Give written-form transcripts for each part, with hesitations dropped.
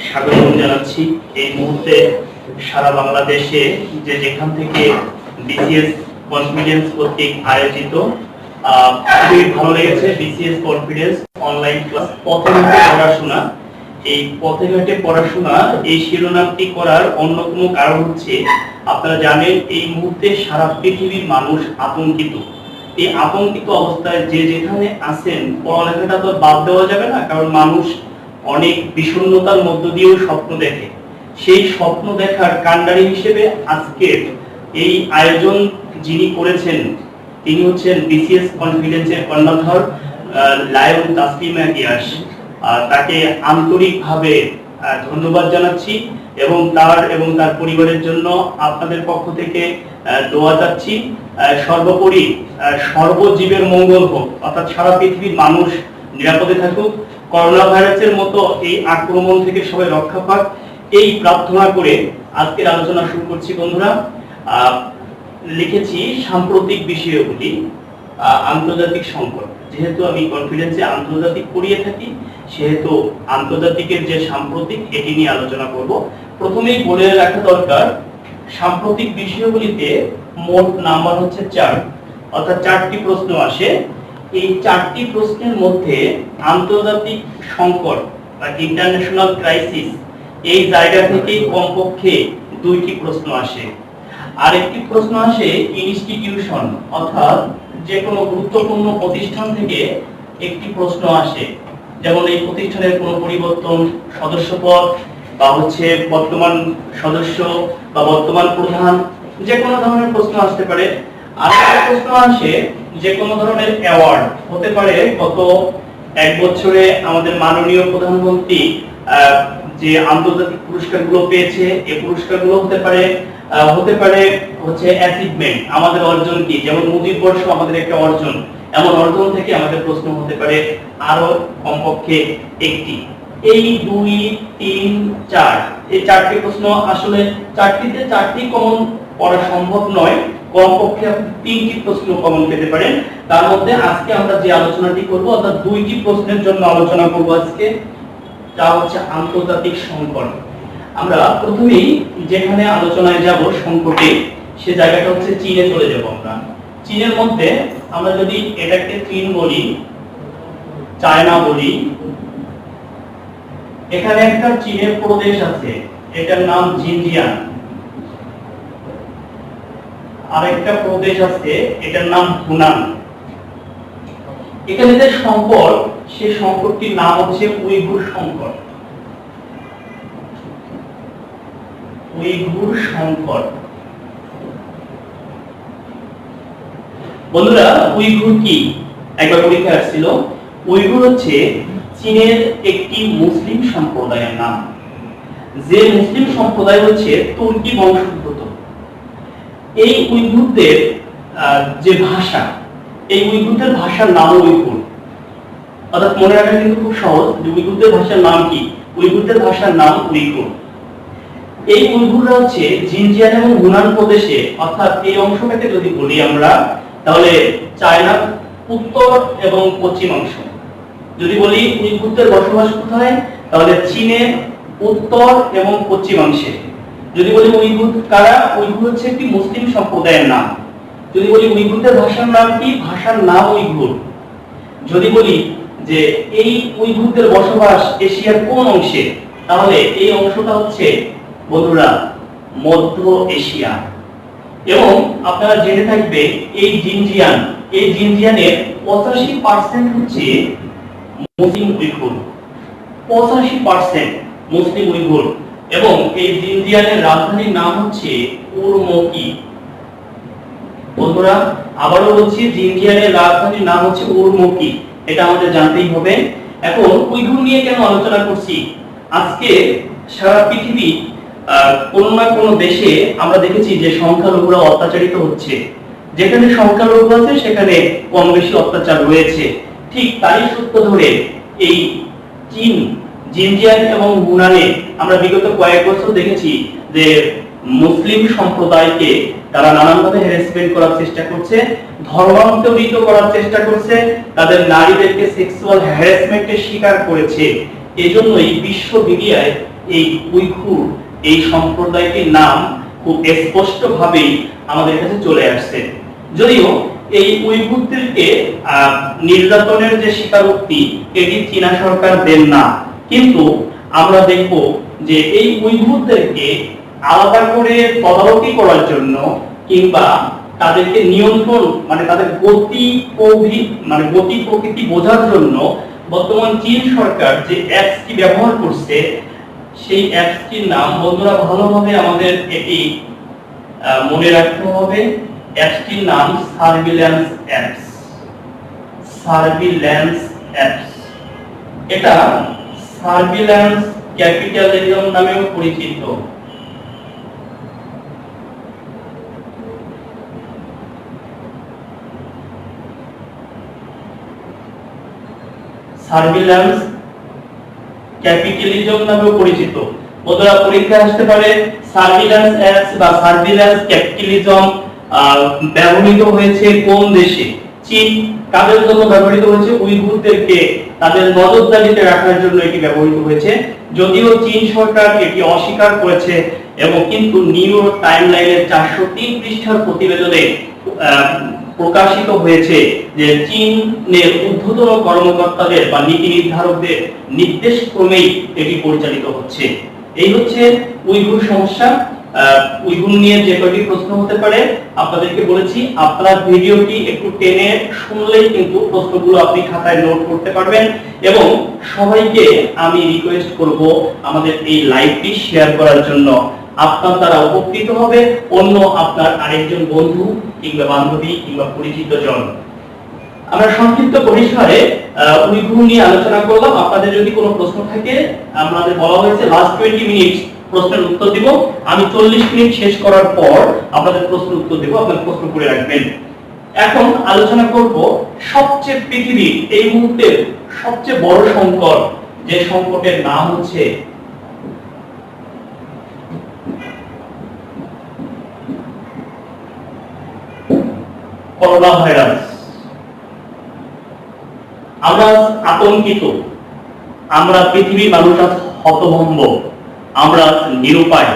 স্বাগত জানাচ্ছি। এই মুহূর্তে সারা বাংলাদেশে যেখান থেকে বিসিএস কনফিডেন্স কর্তৃক আয়োজিত খুবই ভালো লেগেছে। বিসিএস কনফিডেন্স অনলাইন ক্লাস পথে ঘাটে পড়াশোনা। এই পথে ঘাটে পড়াশোনা এই শিরোনামটি করার অন্যতম কারণ হচ্ছে, আপনারা জানেন এই মুহূর্তে সারা পৃথিবীর মানুষ আতঙ্কিত। এই আতঙ্কিত অবস্থায় যে যেখানে আছেন, পড়ালেখাটা তো বাদ দেওয়া যাবে না, কারণ মানুষ অনেক বিষণ্ণতার মধ্য দিয়েও স্বপ্ন দেখে। সেই স্বপ্ন দেখার কাণ্ডারি হিসেবে আজকের এই আয়োজন যিনি করেছেন তিনি হচ্ছেন বিসিএস কনফিডেন্সের কর্ণধার লায়ন তাসলিমা গিয়াস। তাকে আন্তরিকভাবে ধন্যবাদ জানাচ্ছি এবং তার পরিবারের জন্য আপনাদের পক্ষ থেকে দোয়া চাচ্ছি। সর্বোপরি সর্বজীবের মঙ্গল হোক, অর্থাৎ সারা পৃথিবীর মানুষ নিরাপদে থাকুক, করোনা ভাইরাসের মতো এই আক্রমণ থেকে সবাই রক্ষা পাক, এই প্রার্থনা করে আজকের আলোচনা শুরু করছি। বন্ধুরা, লিখেছি সাম্প্রতিক বিষয়গুলি, আন্তর্জাতিক সংকট। যেহেতু আমি কনফিডেন্সে আন্তর্জাতিক পড়িয়ে থাকি, সেহেতু আন্তর্জাতিকের যে সাম্প্রতিক এটি নিয়ে আলোচনা করব। প্রথমেই বলে রাখা দরকার, সাম্প্রতিক বিষয়গুলিতে মোট নাম্বার হচ্ছে 4, অর্থাৎ 4টি প্রশ্ন আসে। এই 4টি প্রশ্নের মধ্যে আন্তর্জাতিক সংকট বা ইন্টারন্যাশনাল ক্রাইসিস এই জায়গা থেকেই কমপক্ষে 2টি প্রশ্ন আসে। আরেকটি প্রশ্ন আসে ইনস্টিটিউশন, অর্থাৎ যে কোনো গুরুত্বপূর্ণ প্রতিষ্ঠান থেকে একটি প্রশ্ন আসে, যেমন এই প্রতিষ্ঠানের কোনো পরিবর্তন, সদস্যপদ বা বর্তমান সদস্য বা বর্তমান প্রধান, যে কোনো ধরনের প্রশ্ন আসতে পারে। আর একটা প্রশ্ন আসে যে কোনো ধরনের অ্যাওয়ার্ড, হতে পারে গত 1 বছরে আমাদের মাননীয় প্রধানমন্ত্রী যে আন্তর্জাতিক পুরস্কারগুলো পেয়েছে, এই পুরস্কারগুলো হতে পারে অ্যাচিভমেন্ট, আমাদের অর্জন কি, যেমন মুজিব বর্ষ আমাদের একটা অর্জন, এমন অর্জন থেকে আমাদের প্রশ্ন হতে পারে আরো কমপক্ষে একটি। এই 2, 3, 4 এই 4টি প্রশ্ন, আসলে 4টিতে 4টি কমন পড়া সম্ভব নয়, কমপক্ষে আপনি 3টি প্রশ্ন কমন পেতে পারেন। তার মধ্যে আজকে আমরা যে আলোচনাটি করব, অর্থাৎ 2টি প্রশ্নের জন্য আলোচনা করব আজকে, তা হচ্ছে আন্তর্জাতিক সংকট। আমরা প্রথমেই যেখানে আলোচনায় যাব সংকটে, সে জায়গাটা হচ্ছে চীনে চলে যাব। আমরা চীনের মধ্যে আমরা যদি এটাকে চীন বলি, চায়না বলি, এখানে একটা চীনের প্রদেশ আছে, এটার নাম জিনজিয়াং। আরেকটা প্রদেশ আছে, এটার নাম হুনান। এখানে যে সংকট, সেই সংকটটির নাম হচ্ছে উইঘুর সংকট। উইঘুর সংকট। বন্ধুরা, উইঘুর কি? একবার পরীক্ষা আসছিল। উইঘুর হচ্ছে চীনের একটি মুসলিম সম্প্রদায়ের নাম, যে মুসলিম সম্প্রদায় হচ্ছে তুর্কি বংশোদ্ভূত। এই উইঘুরদের যে ভাষা, এই উইঘুরদের ভাষার নাম উইঘুর। অর্থাৎ মনে রাখা কিন্তু খুব সহজ, যে উইঘুরদের ভাষার নাম কি? উইঘুরদের ভাষার নাম উইঘুর। এই উইঘুররা হচ্ছে জিনজিয়াং এবং হুনান প্রদেশে, অর্থাৎ এই অংশটাকে যদি বলি আমরা, তাহলে চায়নার উত্তর এবং পশ্চিম অংশ। যদি বলি উইঘুরদের বসবাস কোথায়, তাহলে চীনের উত্তর এবং পশ্চিমাংশে। যদি বলি উইঘুর কারা, উইঘুর হচ্ছে একটি মুসলিম সম্প্রদায়ের নাম। যদি বলি উইঘুরদের ভাষার নাম কি, ভাষার নাম উইঘুর। যদি বলি যে এই উইঘুরদের বসবাস এশিয়ার কোন অংশে, তাহলে এই অংশটা হচ্ছে বন্ধুরা মধ্য এশিয়া। এবং আপনারা জেনে থাকবে এই জিনজিয়ানের 85% হচ্ছে মুসলিম উইঘুর। 85% মুসলিম উইঘুর। এবং এই জিনজিয়ানের রাজধানীর নাম হচ্ছে উরমকি। বন্ধুরা, আবারও বলছি, জিনজিয়ানের রাজধানীর নাম হচ্ছে উরমকি, এটা আমাদের জানতেই হবে। এখন উইঘুর নিয়ে কেন আলোচনা করছি? আজকে সারা পৃথিবী কোন না কোন দেশে আমরা দেখেছি যে সংখ্যালঘুরা অত্যাচারিত হচ্ছে। যেখানে সংখ্যালঘু আছে সেখানে কম বেশি অত্যাচার রয়েছে। ঠিক তারই সূত্র ধরে এই জিনজিয়াং এবং হুনানে আমরা বিগত কয়েক বছর দেখেছি যে মুসলিম সম্প্রদায়কে তারা নানানভাবে হ্যারাসমেন্ট করার চেষ্টা করছে, ধর্মান্তরিত করার চেষ্টা করছে, তাদের নারীদেরকে সেক্সুয়াল হ্যারাসমেন্টের শিকার করেছে। এজন্যই বিশ্ব মিডিয়ায় এই উইঘুর এই সম্প্রদায়টির নাম খুব স্পষ্টভাবেই আমাদের কাছে চলে আসছে। যদিও এই উইঘুরদেরকে নির্যাতনের যে স্বীকারোক্তি এটি চীনা সরকার দেন না, কিন্তু আমরা দেখব যে এই উইঘুরদেরকে আলাদা করে তদারকি করার জন্য কিংবা তাদেরকে নিয়ন্ত্রণ মানে তাদের গতি প্রকৃতি বোঝার জন্য বর্তমান চীন সরকার যে অ্যাপসটি ব্যবহার করছে, সেই অ্যাপসটির নাম বন্ধুরা ভালোভাবে আমাদের এটি মনে রাখতে হবে। অ্যাপসটির নাম সার্ভিল্যান্স অ্যাপস। সার্ভিল্যান্স অ্যাপস, এটা সার্ভিল্যান্স ক্যাপিটালিজম নামেও পরিচিত। সার্ভিল্যান্স ক্যাপিটালিজম নামেও পরিচিত। বন্ধুরা পরীক্ষা আসতে পারে সার্ভিল্যান্স অ্যাপস বা সার্ভিল্যান্স ক্যাপিটালিজম ব্যবহৃত হয়েছে কোন দেশে? চীন। কাদের জন্য ব্যবহৃত হয়েছে? উইঘুরদেরকে তাদের নজরদারিতে রাখার জন্য এটি ব্যবহৃত হয়েছে। যদিও চীন সরকার এটি অস্বীকার করেছে এবং কিন্তু নিউ ইয়র্ক টাইমলাইনের 403 পৃষ্ঠার প্রতিবেদনে প্রকাশিত হয়েছে যে চীনের ঊর্ধ্বতন কর্মকর্তাদের বা নীতি নির্ধারকদের নির্দেশ ক্রমেই এটি পরিচালিত হচ্ছে। এই হচ্ছে উইঘুর সমস্যা। উইঘুর নিয়ে যে কয়টি প্রশ্ন হতে পারে আপনাদেরকে বলেছি, আপনারা ভিডিওটি একটু টেনে শুনলেই কিন্তু প্রশ্নগুলো আপনি খাতায় নোট করতে পারবেন। এবং সবাইকে আমি রিকোয়েস্ট করব আমাদের এই লাইভটি শেয়ার করার জন্য। আপনার দ্বারা উপকৃত হবে অন্য আপনার আরেকজন বন্ধু কিংবা বান্ধবী কিংবা পরিচিত জন। আমরা সংক্ষিপ্ত পরিসরে উইঘুর নিয়ে আলোচনা করলাম। আপনাদের যদি কোনো প্রশ্ন থাকে, আমাদের বলা হয়েছে লাস্ট 20 মিনিট প্রশ্নের উত্তর দিব। আমি 40 মিনিট শেষ করার পর আপনাদের প্রশ্নের উত্তর দেব, আপনারা প্রশ্ন করে রাখবেন। এখন আলোচনা করব সবচেয়ে পৃথিবীর এই মুহূর্তের সবচেয়ে বড় সংকট, যে সংকটের নাম হচ্ছে করোনা ভাইরাস। আমরা আতঙ্কিত, আমরা পৃথিবীর মানুষ আজ হতভম্ব, আমরা নিরুপায়।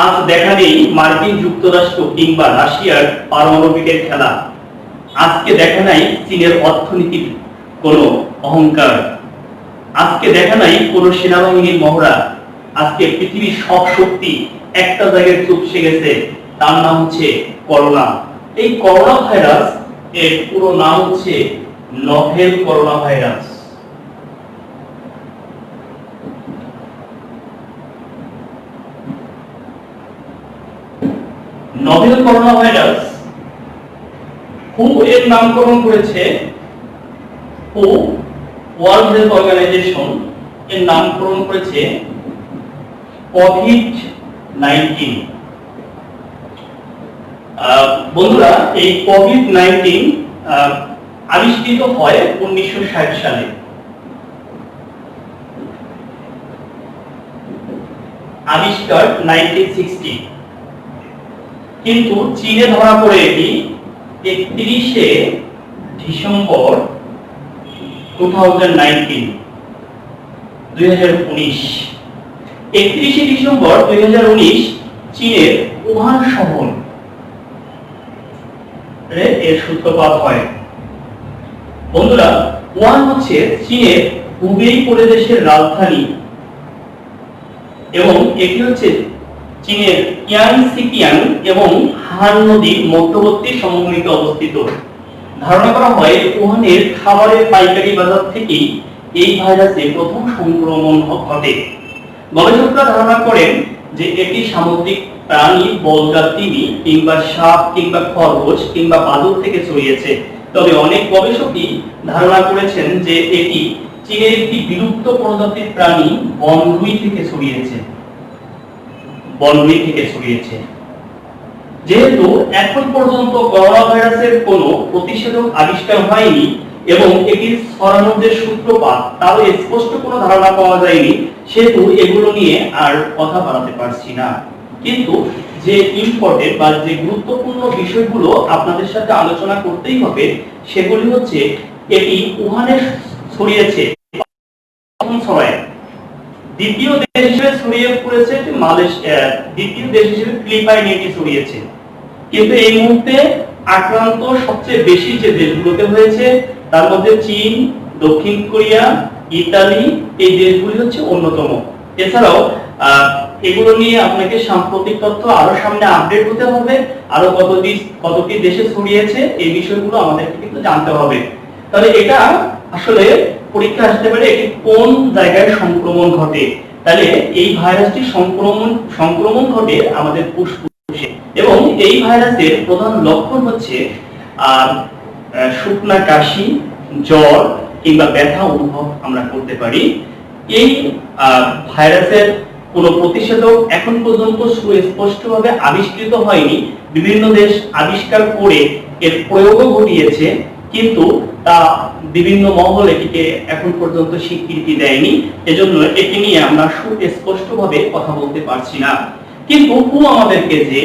আজ দেখা নেই মার্কিন যুক্তরাষ্ট্র কিংবা রাশিয়ার পারমাণবিকের খেলা। আজকে দেখা নাই চীনের অর্থনীতির কোনো অহংকার। আজকে দেখা নাই কোনো সেনাবাহিনীর মহড়া। আজকে পৃথিবীর সব শক্তি একটা জায়গায় চুপসে গেছে, তার নাম হচ্ছে করোনা। এই করোনা ভাইরাস এর পুরো নাম হচ্ছে novel corona virus. Novel corona virus হু এর নামকরণ করেছে, হু ওয়ার্ল্ড হেলথ অর্গানাইজেশন এর নামকরণ করেছে কোভিড-19। বন্ধুরা এই কোভিড-19 আবিষ্কৃত হয় 1960 সালে। আবিষ্কার 1960, কিন্তু চীনে ধরা পড়ে এটি 31শে ডিসেম্বর 2019। 31শে ডিসেম্বর 2019 চীনের উহান শহর এর সূত্রপাত হয়। বন্ধুরা উহান হচ্ছে চীনের হুবেই প্রদেশের রাজধানী এবং এটি হচ্ছে চীনের ইয়াংসিকিয়াং এবং হান নদীর মধ্যবর্তী সমভূমিতে অবস্থিত। ধারণা করা হয় উহানের খাবারের পাইকারি বাজার থেকেই এই ভাইরাসের প্রথম সংক্রমণ ঘটে। গবেষকরা ধারণা করেন যে এটি সামুদ্রিক প্রাণী, বলগার তিমি কিংবা সাপ কিংবা খরগোশ কিংবা বাদুড় থেকে ছড়িয়েছে। তবে অনেক গবেষকই ধারণা করেছেন যে এটি চীনের একটি বিলুপ্ত প্রজাতির প্রাণী বনরুই থেকে ছড়িয়েছে। যেহেতু এখন পর্যন্ত করোনা ভাইরাসের কোনো প্রতিষেধক আবিষ্কার হয়নি এবং এটির ছড়ানোর যে সূত্রপাত তারও স্পষ্ট কোনো ধারণা পাওয়া যায়নি, সেহেতু এগুলো নিয়ে আর কথা বাড়াতে পারছি না। কিন্তু যে ইম্পর্টেন্ট বা যে গুরুত্বপূর্ণ বিষয়গুলো আপনাদের সাথে আলোচনা করতেই হবে সেগুলি হচ্ছে এটি উহানে ছড়িয়েছে প্রথম সময়ে, দ্বিতীয় দেশ হিসেবে ছড়িয়ে পড়েছে মালয়েশিয়া, দ্বিতীয় দেশ হিসেবে ফিলিপাইনে এটি ছড়িয়েছে। কিন্তু এই মুহূর্তে আক্রান্ত সবচেয়ে বেশি যে দেশগুলোতে হয়েছে তার মধ্যে চীন, দক্ষিণ কোরিয়া, ইতালি, এই দেশগুলি হচ্ছে অন্যতম। এছাড়াও এগুলো নিয়ে আপনাকে সাম্প্রতিক তথ্য আরো সামনে আপডেট হতে হবে, আরো কতটি দেশে ছড়িয়েছে এই বিষয়গুলো আমাদেরকে কিন্তু জানতে হবে। তাহলে এটা আসলে পরীক্ষা আসতে পারে এটি কোন জায়গায় সংক্রমণ ঘটে। তাহলে এই ভাইরাসটি সংক্রমণ ঘটে আমাদের ফুসফুসে, এবং এই ভাইরাসের প্রধান লক্ষণ হচ্ছে শুকনা কাশি, জ্বর কিংবা ব্যথা অনুভব আমরা করতে পারি। এই ভাইরাসের কোনো প্রতিষেধক এখন পর্যন্ত সুস্পষ্টভাবে আবিষ্কৃত হয়নি। বিভিন্ন দেশ আবিষ্কার করে এর প্রয়োগও ঘটিয়েছে, কিন্তু তা বিভিন্ন মহল এটিকে এখন পর্যন্ত স্বীকৃতি দেয়নি। এজন্য এটি নিয়ে আমরা সুস্পষ্টভাবে কথা বলতে পারছি না। কিন্তু আমাদেরকে যে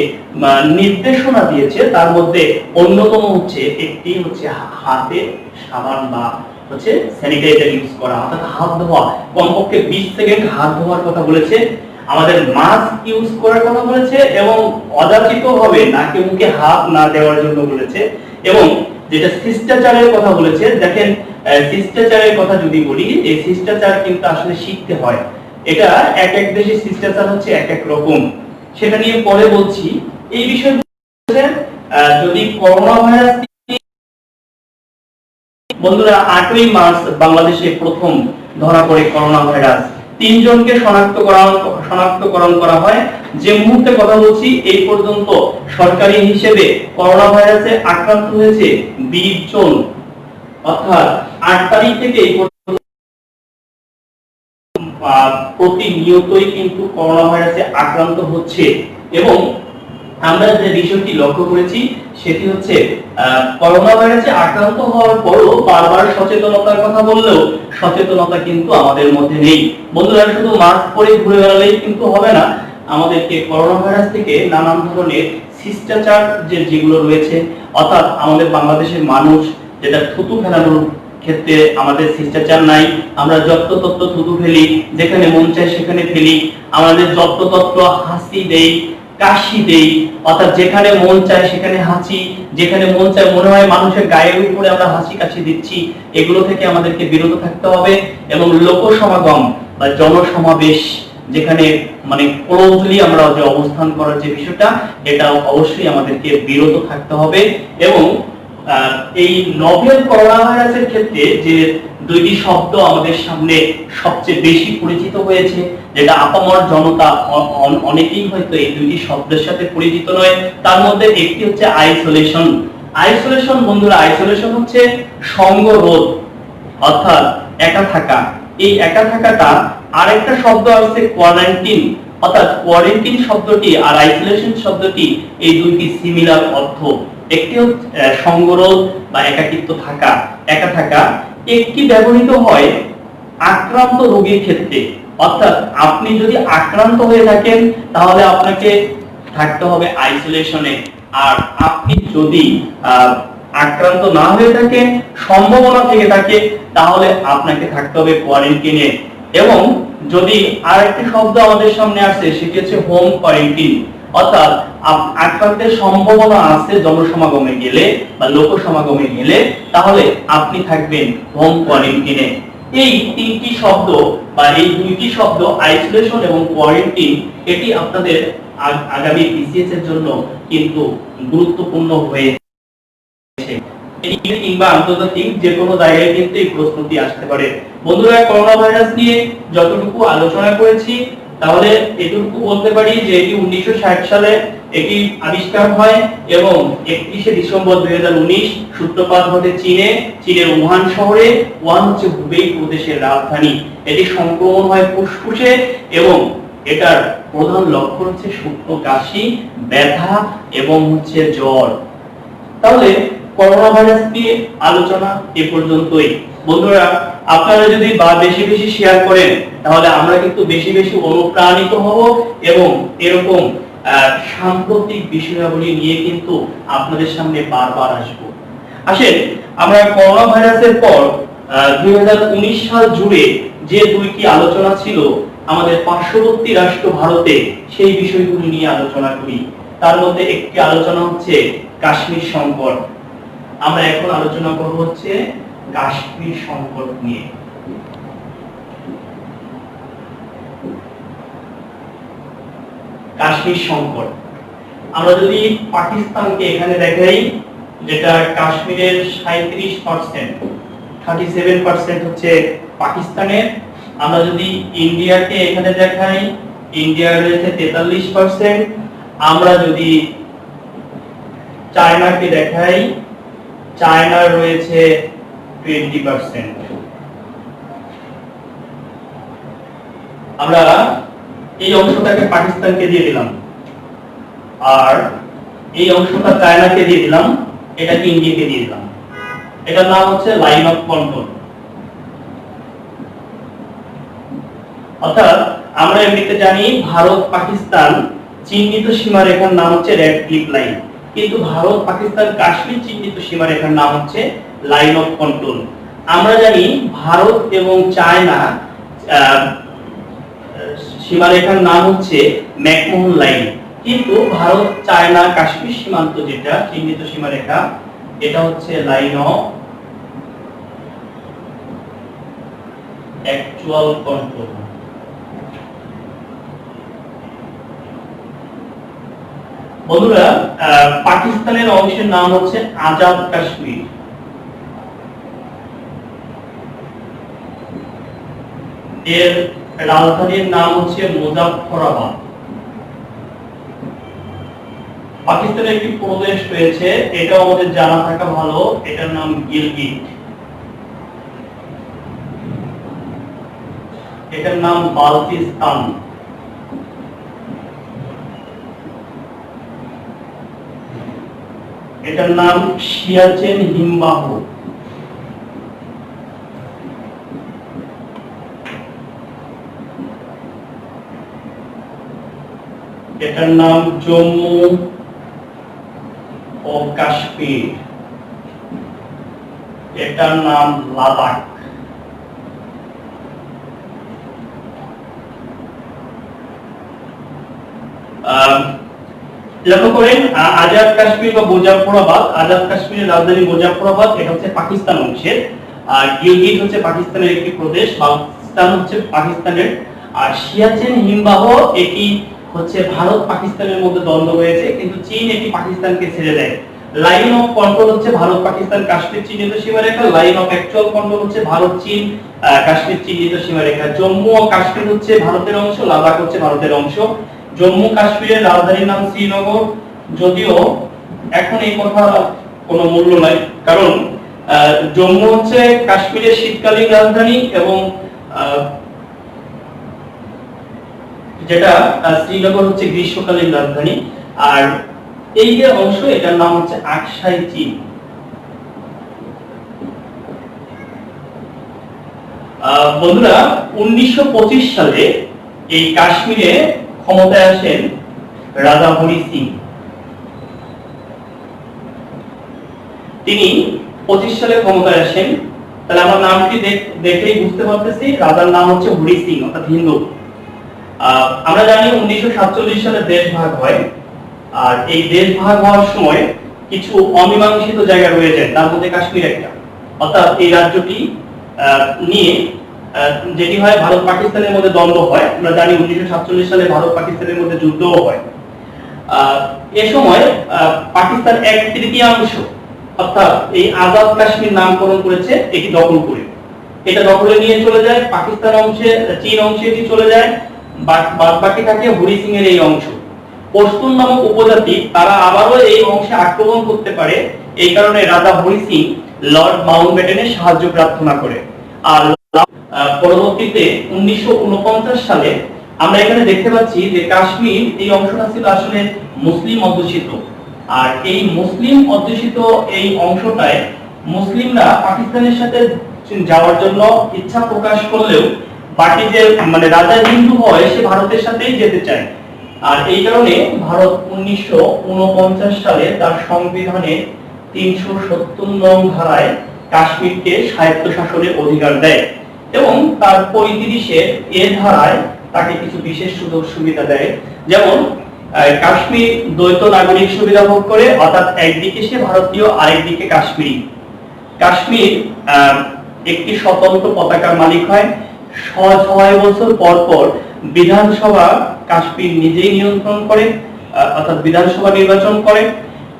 নির্দেশনা দিয়েছে তার মধ্যে অন্যতম হচ্ছে একটি হচ্ছে হাতে সাবান বা হচ্ছে স্যানিটাইজার ইউজ করা, অর্থাৎ হাত ধোয়া, কমপক্ষে 20 সেকেন্ড হাত ধোয়ার কথা বলেছে। আমাদের মাস্ক ইউজ করার কথা বলেছে এবং অযাচিতভাবে নাকে মুখে হাত না দেওয়ার জন্য বলেছে। এবং যেটা শিষ্টাচারের কথা বলেছে, দেখেন শিষ্টাচারের কথা যদি বলি, এই শিষ্টাচার কিন্তু আসলে শিখতে হয়। এটা এক এক দেশের শিষ্টাচার হচ্ছে এক এক রকম, সেটা নিয়ে পরে বলছি। এই বিষয়ে যদি করোনা ভাইরাস, বন্ধুরা 8ই মার্চ বাংলাদেশে প্রথম ধরা পড়ে করোনা ভাইরাস। 3 জনকে শনাক্তকরণ করা হয়। যে মুহূর্তে কথা বলছি এই পর্যন্ত সরকারি হিসেবে করোনা ভাইরাসে আক্রান্ত হয়েছে 20 জন, অর্থাৎ 8 তারিখ থেকে এই পর্যন্ত প্রতিনিয়তই কিন্তু করোনা ভাইরাসে আক্রান্ত হচ্ছে। এবং আমরা যে বিষয়টি লক্ষ্য করেছি সেটি হচ্ছে করোনা ভাইরাসে আক্রান্ত হওয়ার পরও বারবার সচেতনতার কথা বললেও সচেতনতা কিন্তু আমাদের মধ্যে নেই। বন্ধুরা, শুধু মাস্ক পরে ঘুরে বেড়ালেই কিন্তু হবে না, আমাদেরকে করোনা ভাইরাস থেকে নানান ধরনের শিষ্টাচার যেগুলো রয়েছে, অর্থাৎ আমাদের বাংলাদেশের মানুষ যেটা থুতু ফেলানোর ক্ষেত্রে আমাদের শিষ্টাচার নাই। আমরা যত্রতত্র থুতু ফেলি, যেখানে মন চায় সেখানে ফেলি। আমাদের যত্রতত্র হাসি দেই, কাশি দেই, অর্থাৎ যেখানে মন চায় সেখানে হাসি, যেখানে মন চায় মনে হয় মানুষের গায়ের উপরে আমরা হাসি কাশি দিচ্ছি। এগুলো থেকে আমাদেরকে বিরত থাকতে হবে। এবং লোক সমাগম বা জনসমাবেশ, যেখানে মানে ক্লোজলি আমরা যে অবস্থান করার যে বিষয়টা, এটা অবশ্যই আমাদেরকে বিরত থাকতে হবে। এবং এই নভেল করোনা ভাইরাসের ক্ষেত্রে যে 2টি শব্দ আমাদের সামনে সবচেয়ে বেশি পরিচিত হয়েছে, যেটা আপামর জনতা অনেকেই হয়তো এই 2টি শব্দের সাথে পরিচিত নয়, তার মধ্যে একটি হচ্ছে আইসোলেশন। আইসোলেশন বন্ধুরা, আইসোলেশন হচ্ছে সঙ্গরোধ, অর্থাৎ একা থাকা। এই একা থাকাটা আরেকটা শব্দ আছে কোয়ারেন্টাইন, অর্থাৎ কোয়ারেন্টাইন শব্দটি আর আইসোলেশন শব্দটি এই 2টি সিমিলার অর্থ। একটি হচ্ছে সঙ্গরোধ বা একাকিত্ব থাকা, একা থাকা। একটি ব্যবহৃত হয় আক্রান্ত রোগীর ক্ষেত্রে, অর্থাৎ আপনি যদি আক্রান্ত হয়ে থাকেন তাহলে আপনাকে থাকতে হবে আইসোলেশনে। আর আপনি যদি আক্রান্ত না হয়ে থাকেন, সম্ভাবনা থেকে থাকে, তাহলে আপনাকে থাকতে হবে কোয়ারেন্টাইনে। এবং যদি আরেকটি শব্দ আমাদের সামনে আসে সেটি হচ্ছে হোম কোয়ারেন্টাইন, অর্থাৎ আক্রান্তের সম্ভাবনা আছে জনসমাগমে গেলে বা লোক সমাগমে গেলে, তাহলে আপনি থাকবেন হোম কোয়ারেন্টাইনে। এই 3টি শব্দ বা এই 2টি শব্দ আইসোলেশন এবং কোয়ারেন্টাইন, এটি আপনাদের আগামী বিসিএস এর জন্য কিন্তু গুরুত্বপূর্ণ হয়ে কিংবা আন্তর্জাতিক যে কোনো জায়গায় কিন্তু এই প্রশ্নটি আসতে পারে। বন্ধুরা, করোনা ভাইরাস নিয়ে যতটুকু আলোচনা করেছি তাহলে এটুকু বলতে পারি যে এটি 1960 সালে এটি আবিষ্কার হয় এবং 31শে ডিসেম্বর 2019 সূত্রপাত ঘটে চীনের উহান শহরে। উহান হচ্ছে হুবেই প্রদেশের রাজধানী। এটি সংক্রমণ হয় ফুসফুসে এবং এটার প্রধান লক্ষণ হচ্ছে শুকনো কাশি, ব্যথা এবং হচ্ছে জ্বর। তাহলে করোনা ভাইরাস নিয়ে আলোচনা এ পর্যন্তই। বন্ধুরা, আপনারা যদি বেশি বেশি শেয়ার করেন তাহলে আমরা কিন্তু বেশি বেশি অনুপ্রাণিত হব এবং এরকম সাম্প্রতিক বিষয়াবলী নিয়ে কিন্তু আপনাদের সামনে বারবার আসবো। আসেন, আমরা করোনা ভাইরাসের পর 2019 সাল জুড়ে যে দুইটি আলোচনা ছিল আমাদের পার্শ্ববর্তী রাষ্ট্র ভারতে, সেই বিষয়গুলি নিয়ে আলোচনা করি। তার মধ্যে একটি আলোচনা হচ্ছে কাশ্মীর সংকট। আমরা এখন আলোচনা করব হচ্ছে কাশ্মীর সংকট নিয়ে। কাশ্মীর সংকট, আমরা যদি পাকিস্তানকে এখানে দেখাই, যেটা কাশ্মীরের 37% হচ্ছে পাকিস্তানের। আমরা যদি ইন্ডিয়াকে এখানে দেখাই, ইন্ডিয়ার রয়েছে 43%। আমরা যদি চায়নাকে দেখাই, চায়নার রয়েছে 20%। আমরা এই অংশটাকে পাকিস্তানকে দিয়ে দিলাম, আর এই অংশটা চায়নাকে দিয়ে দিলাম, এটাকে ইন্ডিয়াকে দিয়ে দিলাম। এটার নাম হচ্ছে লাইন অফ কন্ট্রোল। অর্থাৎ আমরা এমনিতে জানি ভারত পাকিস্তান চিহ্নিত সীমারেখার নাম হচ্ছে রেড ক্লিফ লাইন, কিন্তু ভারত পাকিস্তান কাশ্মীর চিহ্নিত সীমারেখার নাম হচ্ছে লাইন অফ কন্ট্রোল। আমরা জানি ভারত এবং চায়না সীমারেখার নাম হচ্ছে ম্যাকমোহন লাইন, কিন্তু ভারত চায়না কাশ্মীর সীমান্ত যেটা চিহ্নিত সীমারেখা, এটা হচ্ছে লাইন অফ অ্যাকচুয়াল কন্ট্রোল। বন্ধুরা, পাকিস্তানের অংশের নাম হচ্ছে আজাদ কাশ্মীর। এর রাজধানীর নাম হচ্ছে মুজাফফরাবাদ। পাকিস্তানের একটি প্রদেশ রয়েছে, এটাও আমাদের জানা থাকা ভালো, এটার নাম গিলগিট। এটার নাম বালতিস্তান। এটার নাম সিয়াচেন হিমবাহ। এটার নাম জম্মু ও কাশ্মীর। এটার নাম লাদাখ। লক্ষ্য করেন, আজাদ কাশ্মীর বা মুজাফফরাবাদ, আজাদ কাশ্মীরের রাজধানী মুজাফফরাবাদ, এটা হচ্ছে পাকিস্তান অংশের। আর গিলগিট হচ্ছে পাকিস্তানের একটি প্রদেশ, বালতিস্তান হচ্ছে পাকিস্তানের। আর সিয়াচেন হিমবাহ এটি হচ্ছে ভারত পাকিস্তানের মধ্যে দ্বন্দ্ব হয়েছে, কিন্তু চীন এটি পাকিস্তানকে ছেড়ে দেয়। লাইন অফ কন্ট্রোল হচ্ছে ভারত পাকিস্তান কাশ্মীর চিহ্নিত সীমারেখা, লাইন অফ অ্যাকচুয়াল কন্ট্রোল হচ্ছে ভারত চীন কাশ্মীর চিহ্নিত সীমারেখা। জম্মু ও কাশ্মীর হচ্ছে ভারতের অংশ, লাদাখ হচ্ছে ভারতের অংশ। জম্মু কাশ্মীরের রাজধানীর নাম শ্রীনগর, যদিও এখন এই কথা কোনো মূল্য নাই, কারণ জম্মু হচ্ছে কাশ্মীরের শীতকালীন রাজধানী এবং যেটা শ্রীনগর হচ্ছে গ্রীষ্মকালীন রাজধানী। আর এই যে অংশ, এটার নাম হচ্ছে আকসাই চীন। বন্ধুরা, 1925 সালে এই কাশ্মীরে ক্ষমতায় আসেন রাজা হরি সিং। তিনি 25 সালে ক্ষমতায় আসেন। তাহলে আমরা নামটি দেখেই বুঝতে পারতেছি, রাজার নাম হচ্ছে হরি সিং, অর্থাৎ হিন্দু। আমরা জানি 1947 সালে দেশ ভাগ হয়, আর এই দেশ ভাগ হওয়ার সময় কিছু অমীমাংসিত জায়গা রয়ে যায়, তার মধ্যে কাশ্মীর একটা। অর্থাৎ এই রাজ্যটি নিয়ে যেটি হয় ভারত পাকিস্তানের মধ্যে দ্বন্দ্ব হয়। আমরা জানি 1947 সালে ভারত পাকিস্তানের মধ্যে যুদ্ধও হয়। এ সময় পাকিস্তান 1/3 অর্থাৎ এই আজাদ কাশ্মীর নামকরণ করেছে এটি দখল করে। এটা দখলে নিয়ে চলে যায় পাকিস্তান অংশে, চীন অংশে এটি চলে যায়, বাদ বাকি থাকে হরি সিং এর এই অংশ। পশতুন নামক উপজাতি তারা আবারও এই অংশে আক্রমণ করতে পারে, এই কারণে রাজা হরি সিং লর্ড মাউন্টব্যাটেনের সাহায্য প্রার্থনা করে। আর পরবর্তীতে 1949 সালে আমরা এখানে দেখতে পাচ্ছি যে কাশ্মীর এই অংশটা ছিল আসলে মুসলিম অধ্যুষিত, আর এই মুসলিম অধ্যুষিত এই অংশটায় মুসলিমরা পাকিস্তানের সাথে যাওয়ার জন্য ইচ্ছা প্রকাশ করলেও বাকি যে রাজা হিন্দু হয় সে ভারতের সাথেই যেতে চায়। আর এই কারণে ভারত 1949 সালে তার সংবিধানে 370 নং ধারায় কাশ্মীরকে স্বায়ত্তশাসনের অধিকার দেয় এবং তার 35 এর ধারায় তাকে কিছু বিশেষ সুযোগ সুবিধা দেয়। যেমন কাশ্মীর দ্বৈত নাগরিক সুবিধা ভোগ করে, অর্থাৎ একদিকে সে ভারতীয় আরেকদিকে কাশ্মীরি। কাশ্মীর একটি স্বতন্ত্র পতাকার মালিক হয়। 6 বছর পর পর বিধানসভা কাশ্মীর নিজেই নিয়ন্ত্রণ করে, অর্থাৎ বিধানসভা নির্বাচন করে।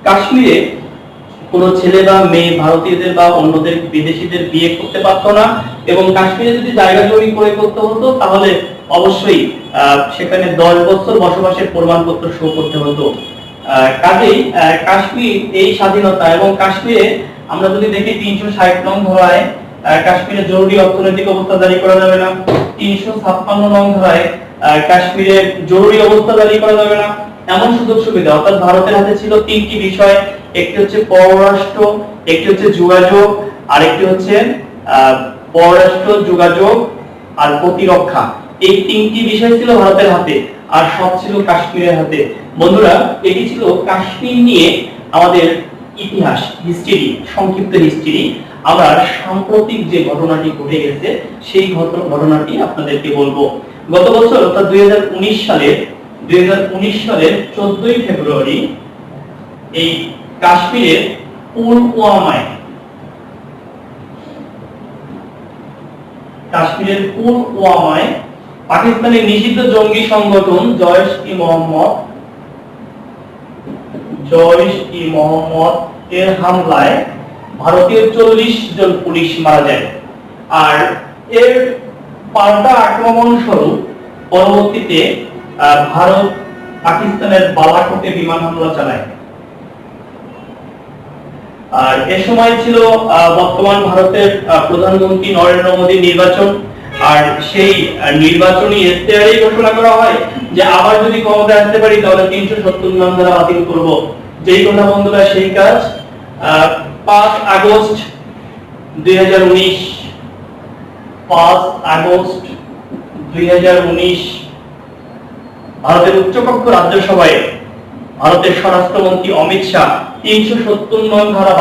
কাশ্মীরে কোনো ছেলে বা মেয়ে ভারতীয়দের বা অন্যদের বিদেশিদের বিয়ে করতে পারতো না, এবং কাশ্মীরে যদি জায়গা জমি করে করতে হতো তাহলে অবশ্যই সেখানে 10 বছর বসবাসের প্রমাণপত্র শো করতে হতো। কাজেই কাশ্মীর এই স্বাধীনতা, এবং কাশ্মীরে আমরা যদি দেখি 360 নং ধারায় কাশ্মীরে জরুরি অর্থনৈতিক অবস্থা জারি করা যাবে না, 356 নং ধারায় কাশ্মীরে জরুরি অবস্থা জারি করা যাবে না, এমন সুযোগ সুবিধা। অর্থাৎ ভারতের হাতে ছিল 3টি বিষয়, একটি হচ্ছে পররাষ্ট্র, একটি হচ্ছে যোগাযোগ, আরেকটি হচ্ছে পররাষ্ট্র, যোগাযোগ আর প্রতিরক্ষা। এই 3টি বিষয় ছিল ভারতের হাতে, আর সব ছিল কাশ্মীরের হাতে। বন্ধুরা, এটি ছিল কাশ্মীর নিয়ে আমাদের ইতিহাস, হিস্ট্রি, সংক্ষিপ্ত হিস্ট্রি। আমরা সাম্প্রতিক যে ঘটনাটি ঘটে গেছে সেই ঘটনাটি আপনাদেরকে বলবো। গত বছর অর্থাৎ 2019 সালের 14ই ফেব্রুয়ারি এই কাশ্মীরের পুলওয়ামায় পাকিস্তানের নিষিদ্ধ জঙ্গি সংগঠন জইশ-ই-মোহাম্মদ এর হামলায় ভারতীয় 40 জন পুলিশ মারা যায়। আর এর পাল্টা আক্রমণ স্বরূপ পরবর্তীতে ভারত পাকিস্তানের বালাকোটে বিমান হামলা চালায়। আর এ সময় ছিল বর্তমান ভারতের প্রধানমন্ত্রী নরেন্দ্র মোদীর নির্বাচন। আর সেই নির্বাচনী ইশতেহারেই ঘোষণা করা হয় যে আবার যদি ক্ষমতায় আসতে পারি তাহলে 370 নং ধারা বাতিল করব। যেই কথা বন্ধুরা সেই কাজ। 5 আগস্ট 2019 ভারতের উচ্চকক্ষ রাজ্যসভায় ভারতের স্বরাষ্ট্রমন্ত্রী অমিত শাহ 370 নং ধারা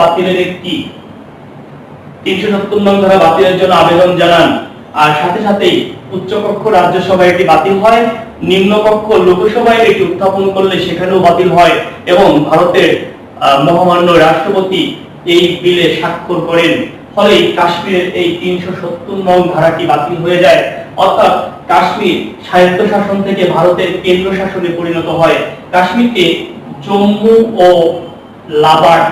বাতিলের জন্য আবেদন জানান। আর সাথে সাথেই উচ্চকক্ষ রাজ্যসভায় এটি বাতিল হয়, নিম্নকক্ষ লোকসভায় এটি উত্থাপন করলে সেখানেও বাতিল হয়, এবং ভারতের মহামান্য রাষ্ট্রপতি এই বিলে স্বাক্ষর করেন। ফলে কাশ্মীরের এই 370 নং ধারাটি বাতিল হয়ে যায়। অর্থাৎ কাশ্মীর স্বায়ত্তশাসন থেকে ভারতের কেন্দ্র শাসনে পরিণত হয়। কাশ্মীরকে জম্মু ও লাদাখ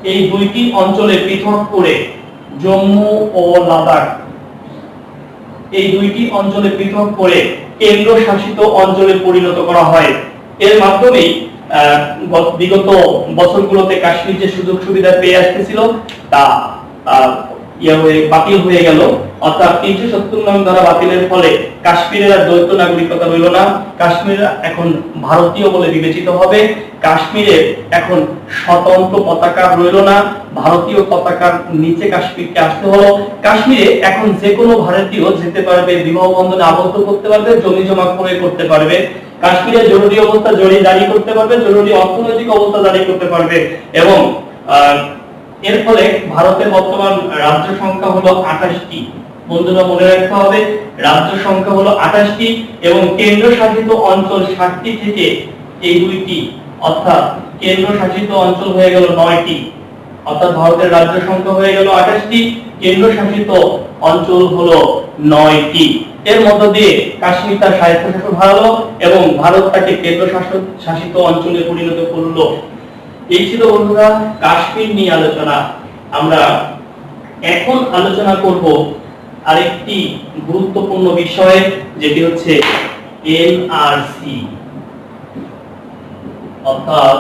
এই দুইটি অঞ্চলে পৃথক করে কেন্দ্র শাসিত অঞ্চলে পরিণত করা হয়। এর মাধ্যমেই বিগত বছরগুলোতে কাশ্মীর যে সুযোগ সুবিধা পেয়ে আসতেছিল তা বাতিল হয়ে গেল। অর্থাৎ 370 নং ধারা বাতিলের ফলে কাশ্মীরের আর দ্বৈত নাগরিকতা রইল না, কাশ্মীর এখন ভারতীয় বলে বিবেচিত হবে। কাশ্মীরে এখন স্বতন্ত্র পতাকা রইল না, ভারতীয় পতাকার নিচে কাশ্মীরকে আসতে হলো। কাশ্মীরে এখন যে কোনো ভারতীয় যেতে পারবে, বিবাহ বন্ধনে আবদ্ধ করতে পারবে, জমি জমা ক্রয় করতে পারবে, কাশ্মীরে জরুরি অবস্থা জারি করতে পারবে, জরুরি অর্থনৈতিক অবস্থা জারি করতে পারবে। এবং এর ফলে ভারতের বর্তমান রাজ্য সংখ্যা হলো 28টি। বন্ধুরা মনে রাখতে হবে, রাজ্য সংখ্যা হলো 28টি এবং কেন্দ্র শাসিত অঞ্চল 60টি থেকে এই দুইটি, অর্থাৎ কেন্দ্র শাসিত অঞ্চল হয়ে গেল 9টি। অর্থাৎ ভারতের রাজ্য সংখ্যা হয়ে গেল 28টি, কেন্দ্র শাসিত অঞ্চল হলো 9টি। এর মধ্য দিয়ে কাশ্মীর তার স্বায়ত্তশাসন হারালো এবং ভারত তাকে কেন্দ্র শাসিত অঞ্চলে পরিণত করলো। এই ছিল বন্ধুরা কাশ্মীর নিয়ে আলোচনা। আমরা এখন আলোচনা করব আরেকটি গুরুত্বপূর্ণ বিষয়, যেটি হচ্ছে এনআরসি, অর্থাৎ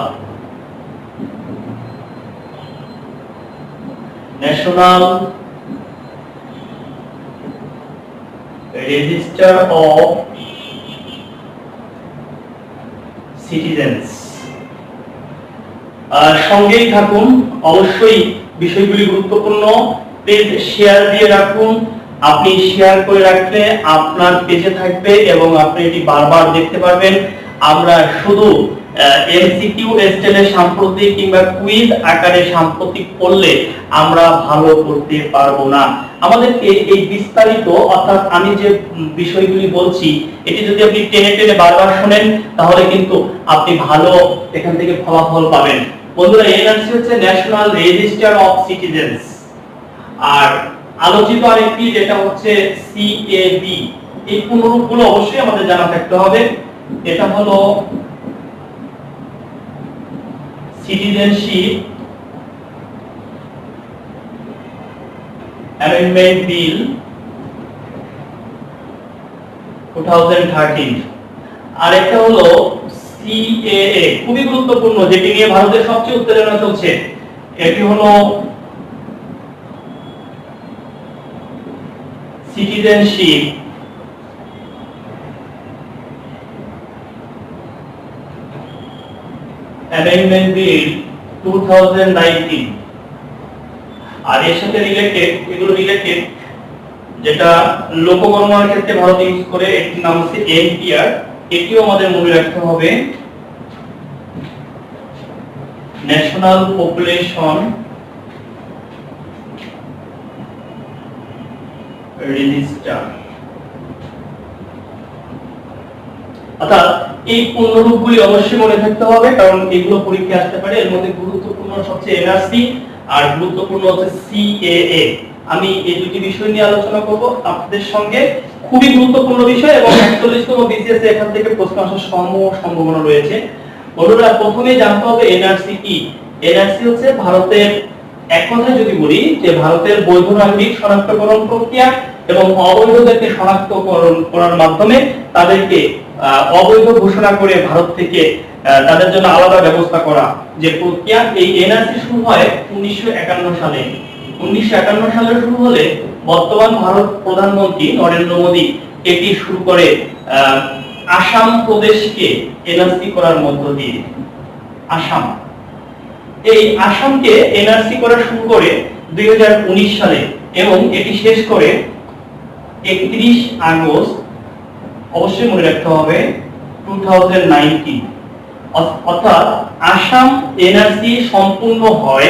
ন্যাশনাল রেজিস্টার অফ সিটিজেন্স। সঙ্গেই থাকুন, অবশ্যই বিষয়গুলি গুরুত্বপূর্ণ। প্লিজ শেয়ার দিয়ে রাখুন, আপনি শেয়ার করে রাখলে আপনার পেজে থাকবে এবং আপনি এটি বারবার দেখতে পারবেন। আমরা শুধু এমসিকিউ স্টাইলে সাম্প্রতিক কিংবা কুইজ আকারে সাম্প্রতিক করলে আমরা ভালো করতে পারবো না। আমাদেরকে এই বিস্তারিত অর্থাৎ আমি যে বিষয়গুলি বলছি এটি যদি আপনি টেনে টেনে বারবার শুনেন তাহলে কিন্তু আপনি ভালো এখান থেকে ফলাফল পাবেন। বন্ধুরা, এনআরসি হচ্ছে ন্যাশনাল রেজিস্টার অফ সিটিজেন্স, আর আলোচিত আরেকটি যেটা হচ্ছে সিএবি। এই পুনরূপগুলো অবশ্যই আমাদের জানা থাকতে হবে। এটা হলো সিটিজেনশিপ অ্যামেন্ডমেন্ট বিল 2013। আর একটা হলো সিএএ, খুবই গুরুত্বপূর্ণ, যেটি নিয়ে ভারতের সবচেয়ে উত্তেজনা চলছে। এটি হলো সিটিজেনশিপ অ্যামেন্ডমেন্ট বিল 2019। আর এর সাথে রিলেটেড, এগুলো রিলেটেড যেটা লোকগণনার ক্ষেত্রে ভারত ইউজ করে, এটির নাম হচ্ছে এনপিআর। এটিও আমাদের মনে রাখতে হবে, ন্যাশনাল পপুলেশন রেজিস্টার। অর্থাৎ এই পূর্ণরূপগুলি অবশ্যই মনে থাকতে হবে, কারণ এগুলো পরীক্ষায় আসতে পারে। এর মধ্যে গুরুত্বপূর্ণ সবচেয়ে এনআরসি আর গুরুত্বপূর্ণ হচ্ছে সিএএ। আমি এই দুটি বিষয় নিয়ে আলোচনা করব আপনাদের সঙ্গে, খুবই গুরুত্বপূর্ণ বিষয় এবং 41তম বিসিএস এখান থেকে প্রশ্ন আসার সম্ভাবনা রয়েছে। বন্ধুরা, প্রথমে জানতে হবে এনআরসি কি। এনআরসি হচ্ছে ভারতের, এক কথায় যদি বলি যে ভারতের বৈধ নাগরিক শনাক্তকরণ প্রক্রিয়া এবং অবৈধদেরকে শনাক্তকরণ করার মাধ্যমে তাদেরকে অবৈধ ঘোষণা করে ভারত থেকে তাদের জন্য আলাদা ব্যবস্থা করা যে প্রক্রিয়া। এই এনআরসি শুরু হয় 1951 সালে। 1951 সালে শুরু হলে বর্তমান ভারত প্রধানমন্ত্রী নরেন্দ্র মোদী এটি শুরু করে আসাম প্রদেশকে এনআরসি করার মধ্য দিয়ে। আসাম, এই আসামকে এনআরসি করা শুরু করে 2019 সালে এবং এটি শেষ করে 31 আগস্ট, অবশ্যই মনে রাখতে হবে, 2019। অর্থাৎ আসাম এনআরসি সম্পূর্ণ হয়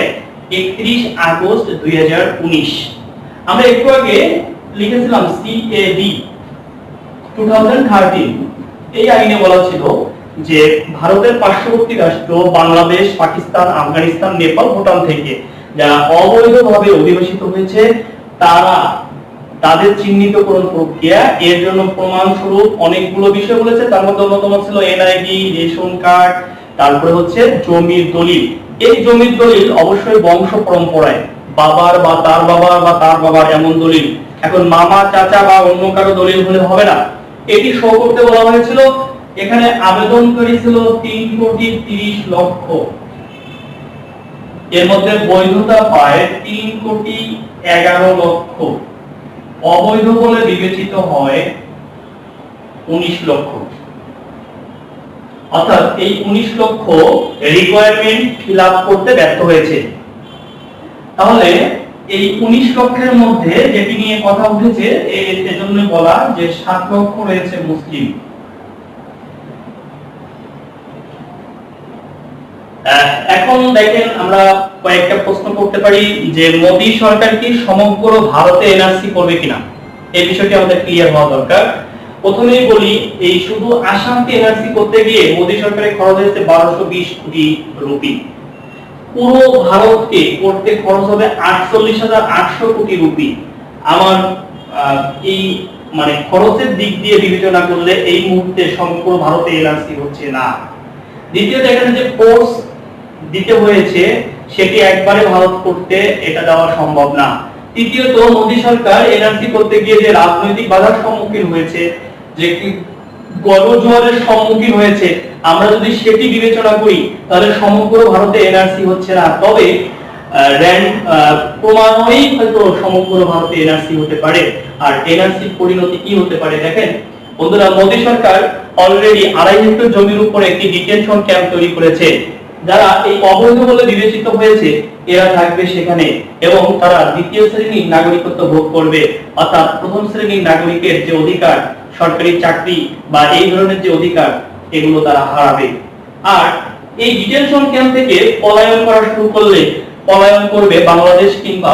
31 আগস্ট 2019। আমরা একটু আগে লিখেছিলাম সিএবি 2013। এই আইনে বলা ছিল যে ভারতের পার্শ্ববর্তী রাষ্ট্র বাংলাদেশ, পাকিস্তান, আফগানিস্তান, নেপাল, ভুটান থেকে যারা অবৈধভাবে অধিবাসিত হয়েছে তাদের চিহ্নিতকরণ প্রক্রিয়া, এর জন্য প্রমাণস্বরূপ অনেকগুলো বিষয় বলেছে। তার মধ্যে অন্যতম ছিল এনআইডি, রেশন কার্ড, তারপরে হচ্ছে জমির দলিল। এই জমির দলিল অবশ্যই বংশ পরম্পরায় বাবার বা তার বাবার বা তার বাবার এমন দলিল, এখন মামা, চাচা বা অন্য কারো দলিল হলে হবে না। এটি শো করতে বলা হয়েছিল। এখানে আবেদনকারী ছিল 3,30,00,000। এর মধ্যে বৈধতা পায় 3,11,00,000। অবৈধ বলে বিবেচিত হয় 19 লক্ষ। অর্থাৎ এই 19 লক্ষ রিকোয়ারমেন্ট ফিল আপ করতে ব্যর্থ হয়েছে। তাহলে এই 19 লক্ষের মধ্যে যেটি নিয়ে কথা উঠেছে, এজন্য বলা যে 7 লক্ষ রয়েছে মুসলিম। এখন দেখেন, আমরা কয়েকটা প্রশ্ন করতে পারি যে মোদী সরকার কি সমগ্র ভারতে এনআরসি করবে কিনা, এই বিষয়টি আমাদের ক্লিয়ার হওয়া দরকার। প্রথমেই বলি, এই শুধু আসামকে এনআরসি করতে গিয়ে মোদী সরকারের খরচ হয়েছে 1220 কোটি রুপি। পুরো ভারতকে করতে খরচ হবে 48,800 কোটি রুপি। আমার এই মানে খরচের দিক দিয়ে বিবেচনা করলে এই মুহূর্তে সমগ্র ভারতে এনআরসি হচ্ছে না। দ্বিতীয়ত, এখানে যে ফোর্স দিতে হয়েছে সেটি একবারে ভারত করতে এটা দেওয়া সম্ভব না। তৃতীয়ত, মোদী সরকার এনআরসি করতে গিয়ে যে রাজনৈতিক বাধার সম্মুখীন হয়েছে, যে গণজোয়ারের সম্মুখীন হয়েছে, আমরা যদি সেটি বিবেচনা করি তাহলে সমগ্র ভারতে এনআরসি হচ্ছে না। তবে ক্রমান্বয়ে হয়তো সমগ্র ভারতে এনআরসি হতে পারে। আর এনআরসির পরিণতি কি হতে পারে দেখেন বন্ধুরা, মোদী সরকার অলরেডি 2.5 হেক্টর জমির উপরে একটি ডিটেনশন ক্যাম্প তৈরি করেছে। যারা এই অবৈধ বলে বিবেচিত হয়েছে এরা থাকবে সেখানে, এবং তারা দ্বিতীয় শ্রেণীর নাগরিকত্ব ভোগ করবে। অর্থাৎ প্রথম শ্রেণীর নাগরিকের যে অধিকার, সরকারি চাকরি বা এই ধরনের যে অধিকার, এগুলো তারা হারাবে। আর এই ডিটেনশন ক্যাম্প থেকে পলায়ন করা শুরু করলে পলায়ন করবে বাংলাদেশ কিংবা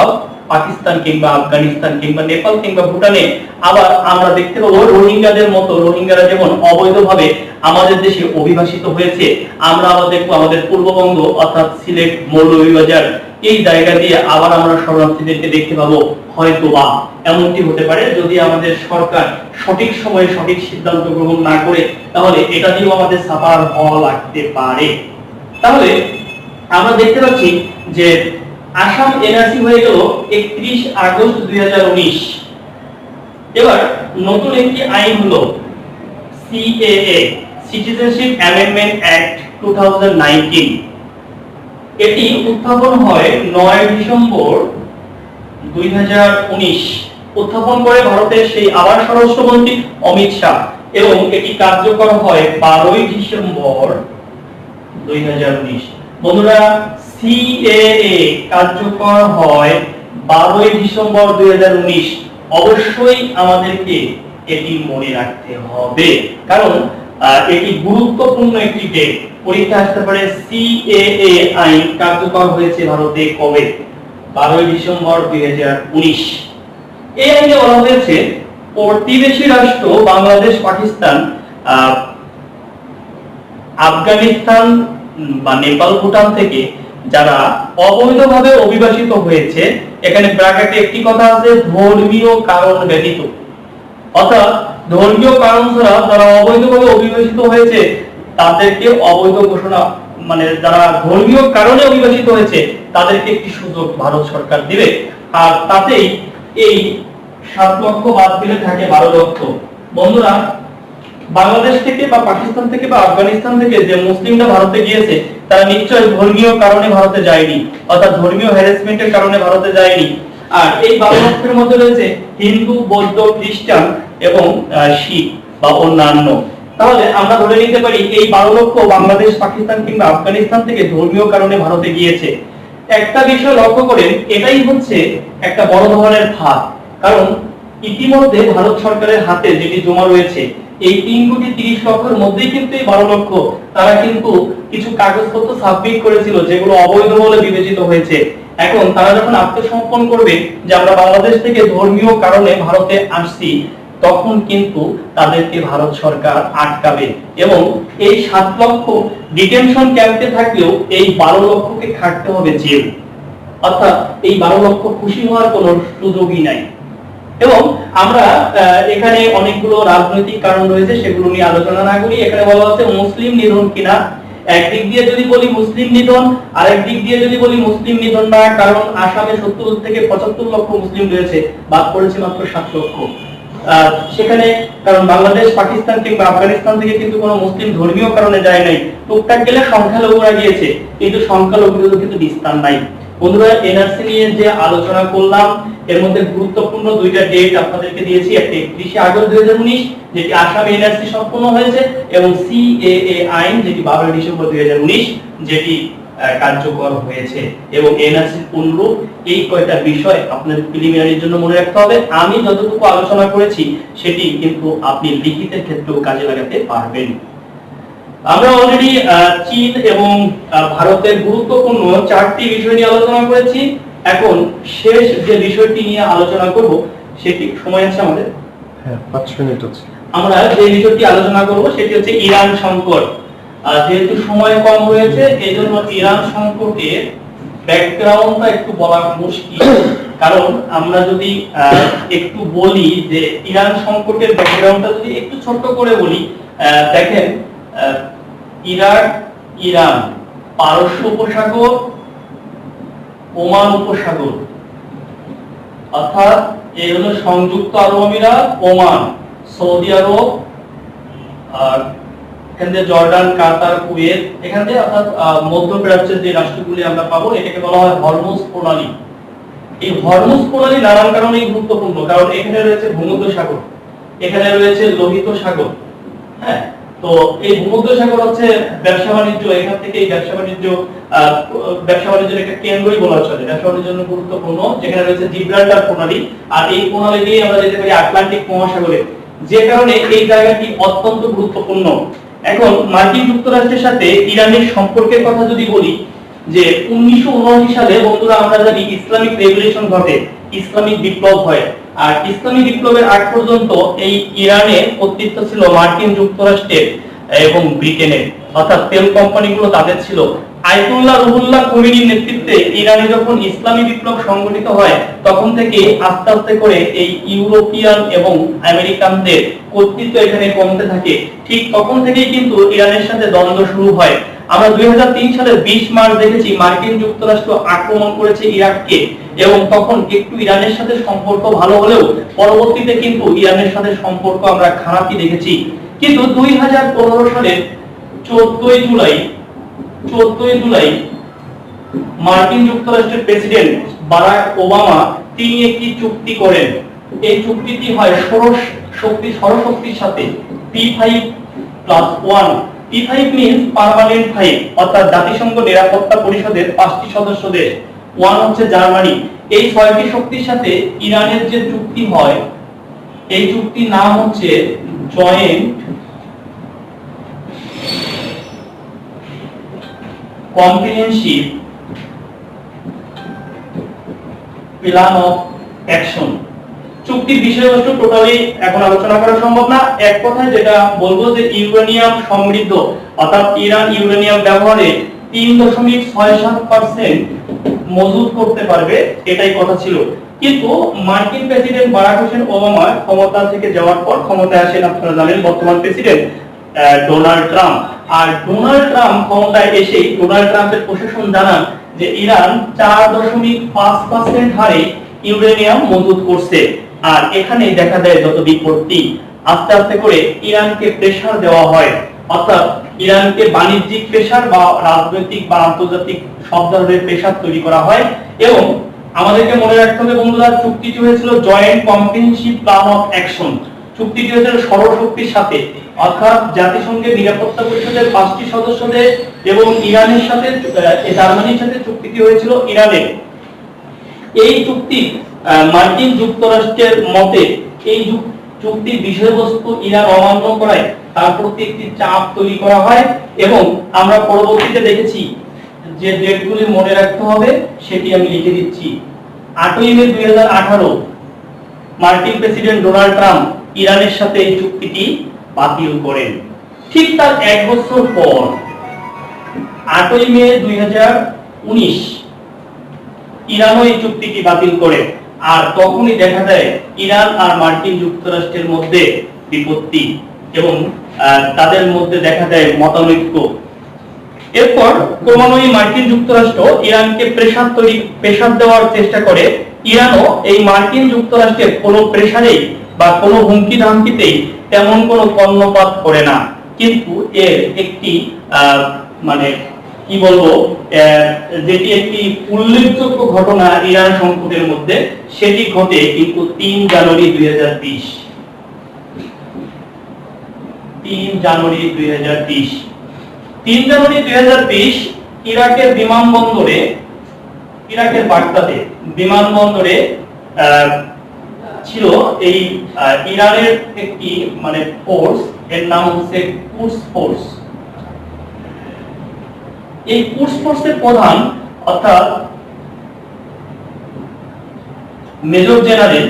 পাকিস্তান কিংবা আফগানিস্তান কিংবা নেপাল কিংবা ভুটানে। আবার আমরা দেখতে পাবো রোহিঙ্গাদের মতো, রোহিঙ্গারা যেমন অবৈধভাবে আমাদের দেশে অভিবাসিত হয়েছে, আমরা আবার দেখবো আমাদের পূর্ববঙ্গ অর্থাৎ সিলেট, মৌলভীবাজার এই জায়গা দিয়ে আবার আমরা শরণার্থীদেরকে দেখতে পাবো। হয়তো বা এমনটি হতে পারে যদি আমাদের সরকার সঠিক সময়ে সঠিক সিদ্ধান্ত গ্রহণ না করে, তাহলে এটা দিয়েও আমাদের সাফার হওয়া লাগতে পারে। তাহলে আমরা দেখতে পাচ্ছি যে আসাম এনআরসি হয়ে গেল 31 আগস্ট 2019। এবার নতুন একটি আইন হলো সিএএ, সিটিজেনশিপ অ্যামেন্ডমেন্ট অ্যাক্ট 2019। এটি উত্থাপন হয় 9 ডিসেম্বর 2019। উত্থাপন করে ভারতের সেই আবার স্বরাষ্ট্রমন্ত্রী অমিত শাহ, এবং এটি কার্যকর হয় 12 ডিসেম্বর 2019। বন্ধুরা, সিএএ কার্যকর হয় 12 ডিসেম্বর 2019। অবশ্যই আমাদেরকে এটি মনে রাখতে হবে, কারণ এটি গুরুত্বপূর্ণ একটি ডেট। পরীক্ষা আসতে পারে সিএএ আইন কার্যকর হয়েছে ভারতে কবে? 12 ডিসেম্বর 2019। এই আইনে বলা হয়েছে প্রতিবেশী রাষ্ট্র বাংলাদেশ, পাকিস্তান, আফগানিস্তান বা নেপাল, ভুটান থেকে যারা অবৈধভাবে অভিবাসিত হয়েছে, এখানে ব্র্যাকেটে একটি কথা আছে, ধর্মীয় কারণ ব্যতীত। অর্থাৎ ধর্মীয় কারণ ছাড়া যারা অবৈধভাবে অভিবাসিত হয়েছে তাদেরকে অবৈধ ঘোষণা, মানে যারা ধর্মীয় কারণে অভিবাসিত হয়েছে তাদেরকে একটি সুযোগ ভারত সরকার দিবে। আর তাতেই এই 7 লক্ষ বাদ দিলে থাকে 12 লক্ষ। বন্ধুরা, বাংলাদেশ থেকে বা পাকিস্তান থেকে বা আফগানিস্তান থেকে যে মুসলিমরা ভারতে গিয়েছে তারা নিশ্চয়ই ধর্মীয় কারণে ভারতে যায়নি, অর্থাৎ ধর্মীয় হ্যারাসমেন্টের কারণে ভারতে যায়নি। আর এই 12 লক্ষের মধ্যে রয়েছে হিন্দু, বৌদ্ধ, খ্রিস্টান এবং শিখ বা অন্যান্য। তাহলে আমরা ধরে নিতে পারি এই 12 লক্ষ বাংলাদেশ, পাকিস্তান কিংবা আফগানিস্তান থেকে ধর্মীয় কারণে ভারতে গিয়েছে। একটা বিষয় লক্ষ্য করেন, এটাই হচ্ছে একটা বড় ধরনের ফাঁদ। কারণ ইতিমধ্যে ভারত সরকারের হাতে যেটি জমা রয়েছে এই 3,30,00,000-এর মধ্যেই কিন্তু এই 12 লক্ষ তারা কিন্তু কিছু কাগজপত্র সাবমিট করেছিল যেগুলো অবৈধ বলে বিবেচিত হয়েছে। এখন তারা যখন আত্মসমর্পণ করবে যে আমরা বাংলাদেশ থেকে ধর্মীয় কারণে ভারতে আসছি, তখন কিন্তু তাদেরকে ভারত সরকার আটকাবে, এবং এই 7 লক্ষ ডিটেনশন ক্যাম্পে থাকলেও এই 12 লক্ষকে খাটতে হবে জেল। অর্থাৎ এই 12 লক্ষ খুশি হওয়ার কোনো সুযোগই নাই। এবং আমরা এখানে অনেকগুলো রাজনৈতিক কারণ রয়েছে, সেগুলো নিয়ে আলোচনা না করি। এখানে বলা হচ্ছে মুসলিম নিধন কিনা। একদিক দিয়ে যদি বলি মুসলিম নিধন, আরেক দিক দিয়ে যদি বলি মুসলিম নিধন না, কারণ আসামে 70 থেকে 75 লক্ষ মুসলিম রয়েছে, বাদ পড়েছে মাত্র 7 লক্ষ। সেখানে কারণ বাংলাদেশ, পাকিস্তান কিংবা আফগানিস্তান থেকে কিন্তু কোনো মুসলিম ধর্মীয় কারণে যায় নাই, টুকটাক গেলে সংখ্যালঘুরা গিয়েছে, কিন্তু সংখ্যালঘুদের কিন্তু বিস্তার নাই। বন্ধুরা, এনআরসি নিয়ে যে আলোচনা করলাম এর মধ্যে গুরুত্বপূর্ণ দুইটা ডেট আপনাদেরকে দিয়েছি, একটা 31 আগস্ট 2019 যেটি আসামে এনআরসি সম্পন্ন হয়েছে, এবং সিএএ আইন যেটি 12 ডিসেম্বর 2019 যেটি কার্যকর হয়েছে। এবং এনআরসির অনুরূপ এই কয়টা বিষয় আপনাদের প্রিলিমিনারির জন্য মনে রাখতে হবে। আমি যতটুকু আলোচনা করেছি সেটি কিন্তু আপনি লিখিতের ক্ষেত্রেও কাজে লাগাতে পারবেন। আমরা অলরেডি চীন এবং ভারতের গুরুত্বপূর্ণ 4টি বিষয় নিয়ে আলোচনা করেছি। এখন শেষ যে বিষয়টি নিয়ে আলোচনা করব সেটি, সময় আছে আমাদের? হ্যাঁ, 5 মিনিট আছে। আমরা যে বিষয়টি আলোচনা করব সেটি হচ্ছে ইরান সংকট। যেহেতু সময় কম হয়েছে এজন্য ইরান সংকটের ব্যাকগ্রাউন্ডটা একটু বলা মুশকিল, কারণ আমরা যদি একটু বলি যে ইরান সংকটের ব্যাকগ্রাউন্ডটা যদি একটু ছোট করে বলি, দেখেন ইরাক, ইরান, পারস্য উপসাগর, ওমান উপসাগর, অর্থাৎ এই হলো সংযুক্ত আরব আমিরাত, ওমান, সৌদি আরব, আর এখান থেকে জর্ডান, কাতার, কুয়েত, এখান থেকে অর্থাৎ মধ্যপ্রাচ্যের যে রাষ্ট্রগুলি আমরা পাবো এটাকে বলা হয় হরমুজ প্রণালী। এই হরমুজ প্রণালী নানান কারণেই গুরুত্বপূর্ণ, কারণ এখানে রয়েছে ভূমধ্য সাগর, এখানে রয়েছে লোহিত সাগর, হ্যাঁ, তো এই ভূমধ্যসাগর হচ্ছে ব্যবসা বাণিজ্য, এখান থেকে এই ব্যবসা বাণিজ্যের একটা কেন্দ্রই বলা চলে, ব্যবসা বাণিজ্যের জন্য গুরুত্বপূর্ণ, যেখানে রয়েছে জিব্রাল্টার প্রণালী। আর এই প্রণালী দিয়ে আমরা যেতে পারি আটলান্টিক মহাসাগরে, যে কারণে এই জায়গাটি অত্যন্ত গুরুত্বপূর্ণ। এখন মার্কিন যুক্তরাষ্ট্রের সাথে ইরানের সম্পর্কের কথা যদি বলি, যে 1979 সালে বন্ধুরা আমরা জানি ইসলামিক রেভলিউশন ঘটে, ইসলামিক বিপ্লব হয়। আর ইসলামিক বিপ্লবের আগ পর্যন্ত এই ইরানের কর্তৃত্ব ছিল মার্কিন যুক্তরাষ্ট্রের এবং ব্রিটেনের, অর্থাৎ তেল কোম্পানিগুলো তাদের ছিল। আয়াতুল্লাহ রুহুল্লাহ খোমেনির নেতৃত্বে ইরানে যখন ইসলামী বিপ্লব সংগঠিত হয়, তখন থেকে আস্তে আস্তে করে এই ইউরোপিয়ান এবং আমেরিকানদের কর্তৃত্ব এখানে কমতে থাকে। ঠিক তখন থেকেই কিন্তু ইরানের সাথে দ্বন্দ্ব শুরু হয়। আমরা 2003 সালের 20 মার্চ দেখেছি মার্কিন যুক্তরাষ্ট্র আক্রমণ করেছে ইরাককে, এবং তখন একটু ইরানের সাথে সম্পর্ক ভালো হলেও পরবর্তীতে কিন্তু ইরানের সাথে সম্পর্ক আমরা খারাপই দেখেছি। কিন্তু 2015 সালের 14 জুলাই মার্কিন যুক্তরাষ্ট্রের প্রেসিডেন্ট বারাক ওবামা তিনি একটি চুক্তি করেন। এই চুক্তিটি হয় সৌরশক্তির সাথে P5+1। P5 means পার্মানেন্ট 5, অর্থাৎ জাতিসংঘ নিরাপত্তা পরিষদের 5টি সদস্য দেশ, 1 হচ্ছে জার্মানি। এই 6টি শক্তির সাথে ইরানের যে চুক্তি হয়, এই চুক্তির নাম হচ্ছে joint comprehensive plan of action. চুক্তির বিষয়বস্তু টোটালি এখন আলোচনা করা সম্ভব না। এক কথায় যেটা বলবো যে ইউরেনিয়াম সমৃদ্ধ, অর্থাৎ ইরান ইউরেনিয়াম ব্যবহারে 3.67% মজুত করতে পারবে, এটাই কথা ছিল। কিন্তু মার্কিন প্রেসিডেন্ট বারাক হোসেন ওবামা ক্ষমতা থেকে যাওয়ার পর ক্ষমতায় আসেন, আপনারা জানেন, বর্তমান প্রেসিডেন্ট ডোনাল্ড ট্রাম্প। আর ডোনাল্ড ট্রাম্প ক্ষমতায় এসেই ডোনাল্ড ট্রাম্পের প্রশাসন জানান যে ইরান 4.5% হারে ইউরেনিয়াম মজুত করছে। আর এখানে দেখা দেয় যত বিপত্তি, আস্তে আস্তে করে ইরানকে প্রেসার দেওয়া হয়, অর্থাৎ ইরানকে বাণিজ্যিক প্রেসার বা রাজনৈতিক বা আন্তর্জাতিক সব ধরনের প্রেসার তৈরি করা হয়। এবং আমাদেরকে মনে রাখতে হবে বন্ধুরা, চুক্তিটি হয়েছিল joint comprehensive plan of action. চুক্তিটি হয়েছিল সৌরশক্তির সাথে, অর্থাৎ জাতিসংঘের নিরাপত্তা পরিষদের 5টি সদস্য দেশ এবং ইরানের সাথে, জার্মানির সাথে চুক্তিটি হয়েছিল ইরানের। এই চুক্তি মার্কিন যুক্তরাষ্ট্রের মতে এই চুক্তির বিষয়বস্তু ইরান অমান্য করায় তার প্রতি একটি চাপ তৈরি করা হয়। এবং আমরা পরবর্তীতে দেখেছি যে ডেটগুলি মনে রাখতে হবে, সেটি আমি লিখে দিচ্ছি। 8ই মে 2018 মার্কিন প্রেসিডেন্ট ডোনাল্ড ট্রাম্প ইরানের সাথে এই চুক্তিটি বাতিল করেন। ঠিক তার 1 বছর পর 8ই মে 2019 ইরানও এই চুক্তিটি বাতিল করে। আর তখনই দেখা যায় ইরান আর মার্কিন যুক্তরাষ্ট্রের মধ্যে বিপত্তি এবং তাদের মধ্যে দেখা দেয় মতানৈক্য। এরপর ক্রমান্বয়ে মার্কিন যুক্তরাষ্ট্র ইরানকে প্রেসার দেওয়ার চেষ্টা করে। ইরানও এই মার্কিন যুক্তরাষ্ট্রের কোনো প্রেসারেই বা কোনো হুমকি ধামকিতেই তেমন কোনো কর্ণপাত করে না। কিন্তু এর একটি মানে কি বলবো, যেটি একটি উল্লেখযোগ্য ঘটনা ইরান সংকটের মধ্যে, সেটি ঘটে কিন্তু 3 জানুয়ারি 2020। 3 জানুয়ারি 2020 ইরাকের বিমানবন্দরে, ইরাকের বাগদাদে বিমানবন্দরে ছিল এই ইরানের একটি মানে ফোর্স, এর নাম হচ্ছে কুডস ফোর্স। এই কুডস ফোর্সের প্রধান অর্থাৎ মেজর জেনারেল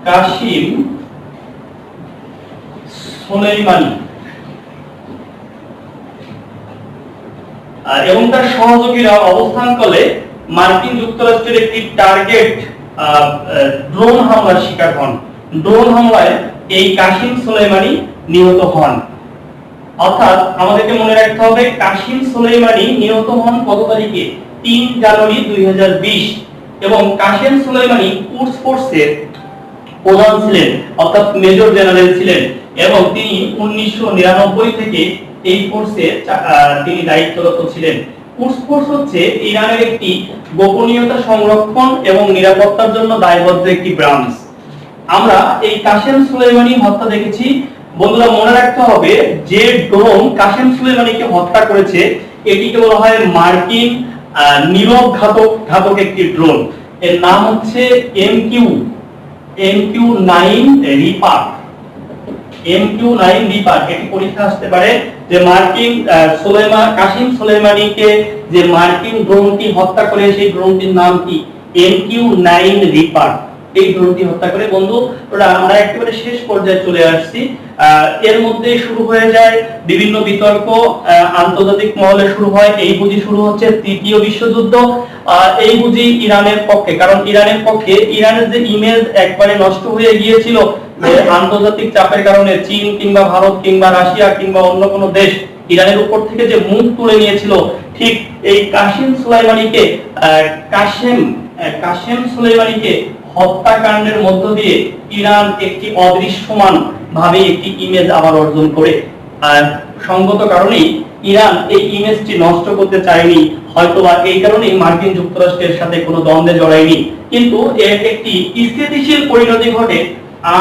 কাসিম সোলেইমানি এবং তার সহযোগীরা অবস্থানকালে মার্কিন যুক্তরাষ্ট্রের একটি টার্গেট ড্রোন হামলার শিকার হন। ড্রোন হামলায় এই কাসিম সোলেইমানি নিহত হন। অর্থাৎ আমাদেরকে মনে রাখতে হবে, কাসিম সোলেইমানি নিহত হন কত তারিখে? 3 জানুয়ারি 2020। এবং কাসিম সোলেইমানি কুডস ফোর্সের প্রধান ছিলেন, অর্থাৎ মেজর জেনারেল ছিলেন, এবং তিনি 1999 থেকে এই ফোর্সে তিনি দায়িত্বরত ছিলেন। কুডস ফোর্স হচ্ছে ইরানের একটি গোপনীয়তা সংরক্ষণ এবং নিরাপত্তার জন্য দায়বদ্ধ একটি ব্রাঞ্চ। আমরা এই কাসেম সুলেইমানি হত্যা দেখেছি বন্ধুরা মনে রাখতে হবে যে ড্রোন কাসেম সুলেমানিকে হত্যা করেছে এটিকে বলা হয় মার্কিন নীরব ঘাতক একটি ড্রোন। এর নাম হচ্ছে MQ-9 রিপার। MQ-9 রিপার, এটি পরীক্ষা আসতে পারে যে মার্কিন কাসেম সুলেমানিকে যে মার্কিন ড্রোনটি হত্যা করে সেই ড্রোনটির নাম কি? MQ-9 reaper. এই ড্রোনটি হত্যা করে। বন্ধু আমরা একেবারে শেষ পর্যায়ে চলে আসছি। এর মধ্যে শুরু হয়ে যায় বিভিন্ন বিতর্ক, আন্তর্জাতিক মহলে শুরু হয়। এই বুঝি শুরু হচ্ছে তৃতীয় বিশ্বযুদ্ধ। এই বুঝি ইরানের পক্ষে, কারণ ইরানের যে ইমেজ একবারে নষ্ট হয়ে গিয়েছিল যে আন্তর্জাতিক চাপের কারণে চীন কিংবা ভারত কিংবা রাশিয়া কিংবা অন্য কোনো দেশ ইরানের উপর থেকে যে মুখ তুলে নিয়েছিল, ঠিক এই কাসেম সুলেমানিকে হত্যাকাণ্ডের মধ্য দিয়ে ইরান একটি অদৃশ্যমান ভাবে একটি ইমেজ আবার অর্জন করে। আর সঙ্গত কারণেই ইরান এই ইমেজটি নষ্ট করতে চায়নি, হয়তোবা এই কারণেই মার্কিন যুক্তরাষ্ট্রের সাথে কোনো দ্বন্দ্বে জড়ায়নি। কিন্তু এর একটি স্থিতিশীল পরিণতি ঘটে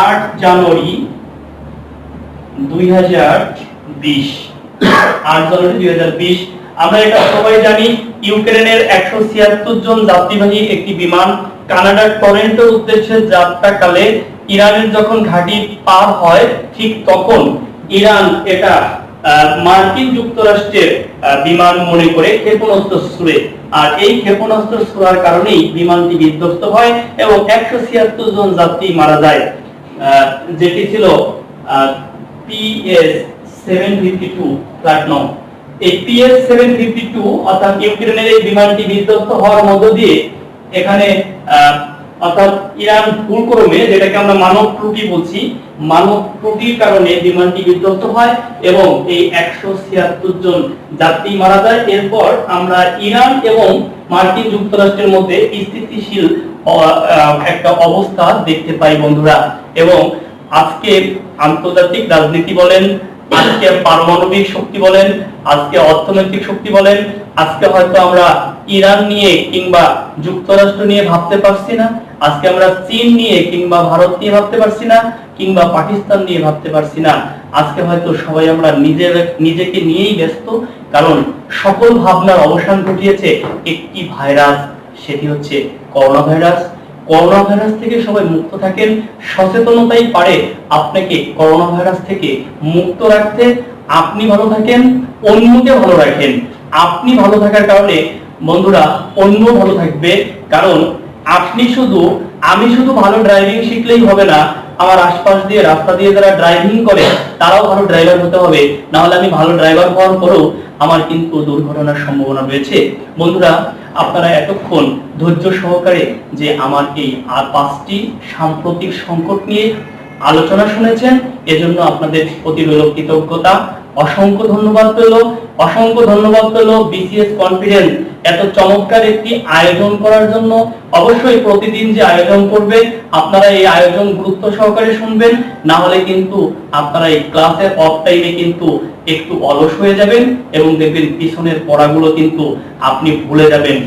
8 জানুয়ারি 2020। আমরা এটা সবাই জানি, ইউক্রেনের 176 জন যাত্রীবাহী একটি বিমান কানাডার টরন্টোর উদ্দেশ্যে যাত্রাকালে ইরানের যখন ঘাঁটি পার হয়, ঠিক তখন ইরান এটা মার্কিন যুক্তরাষ্ট্রের বিমান মনে করে ক্ষেপণাস্ত্র ছুড়ে। আর এই ক্ষেপণাস্ত্র ছোড়ার কারণেই বিমানটি বিধ্বস্ত হয় এবং 176 জন যাত্রী মারা যায়। যেটি ছিল PS-752 প্লাটিনাম। এই PS-752 অর্থাৎ ইউক্রেনের এই বিমানটি বিধ্বস্ত হওয়ার মধ্য দিয়ে এখানে অর্থাৎ ইরান ভুলক্রমে, যেটাকে আমরা মানব ত্রুটি বলছি, মানব ত্রুটির কারণে বিমানটি বিধ্বস্ত হয় এবং এই 176 জন যাত্রী মারা যায়। এরপর আমরা ইরান এবং মার্কিন যুক্তরাষ্ট্রের মধ্যে স্থিতিশীল একটা অবস্থা দেখতে পাই বন্ধুরা। এবং আজকে আন্তর্জাতিক রাজনীতি বলেন, আজকে পারমাণবিক শক্তি বলেন, আজকে অর্থনৈতিক শক্তি বলেন, আজকে হয়তো আমরা ইরান নিয়ে কিংবা যুক্তরাষ্ট্র নিয়ে ভাবতে পারছি না, আজকে আমরা চীন নিয়ে কিংবা ভারত নিয়ে ভাবতে পারছি না, কিংবা পাকিস্তান নিয়ে ভাবতে পারছি না। আজকে হয়তো সবাই আমরা নিজেকে নিয়েই ব্যস্ত, কারণ সকল ভাবনার অবসান ঘটিয়েছে একটি ভাইরাস, সেটি হচ্ছে করোনা ভাইরাস। করোনা ভাইরাস থেকে সবাই মুক্ত থাকেন, সচেতনতাই পারে আপনাকে করোনা ভাইরাস থেকে মুক্ত রাখতে। আপনি ভালো থাকেন, অন্যকে ভালো রাখেন। আপনি ভালো থাকার কারণে বন্ধুরা অন্য ভালো থাকবে, কারণ আমি শুধু ভালো ড্রাইভিং শিখলেই হবে না, আমার আশপাশ দিয়ে রাস্তা দিয়ে যারা ড্রাইভিং করে তারাও ভালো ড্রাইভার হতে হবে, না হলে আমি ভালো ড্রাইভার হওয়ার পরেও আমার কিন্তু দুর্ঘটনার সম্ভাবনা রয়েছে। বন্ধুরা আপনারা এতক্ষণ ধৈর্য সহকারে যে আমার এই 5টি সাম্প্রতিক সংকট নিয়ে আলোচনা শুনেছেন, এজন্য আপনাদের প্রতি রইল কৃতজ্ঞতা। অসংখ্য ধন্যবাদ পেল বিসিএস কনফিডেন্স এত চমৎকার একটি আয়োজন করার জন্য। অবশ্যই প্রতিদিন যে আয়োজন করবে আপনারা এই আয়োজন গুরুত্ব সহকারে শুনবেন, না হলে কিন্তু আপনারা এই ক্লাসের অফ টাইমে কিন্তু একটু অলস হয়ে যাবেন এবং দেখবেন পিছনের পড়াগুলো কিন্তু আপনি ভুলে যাবেন।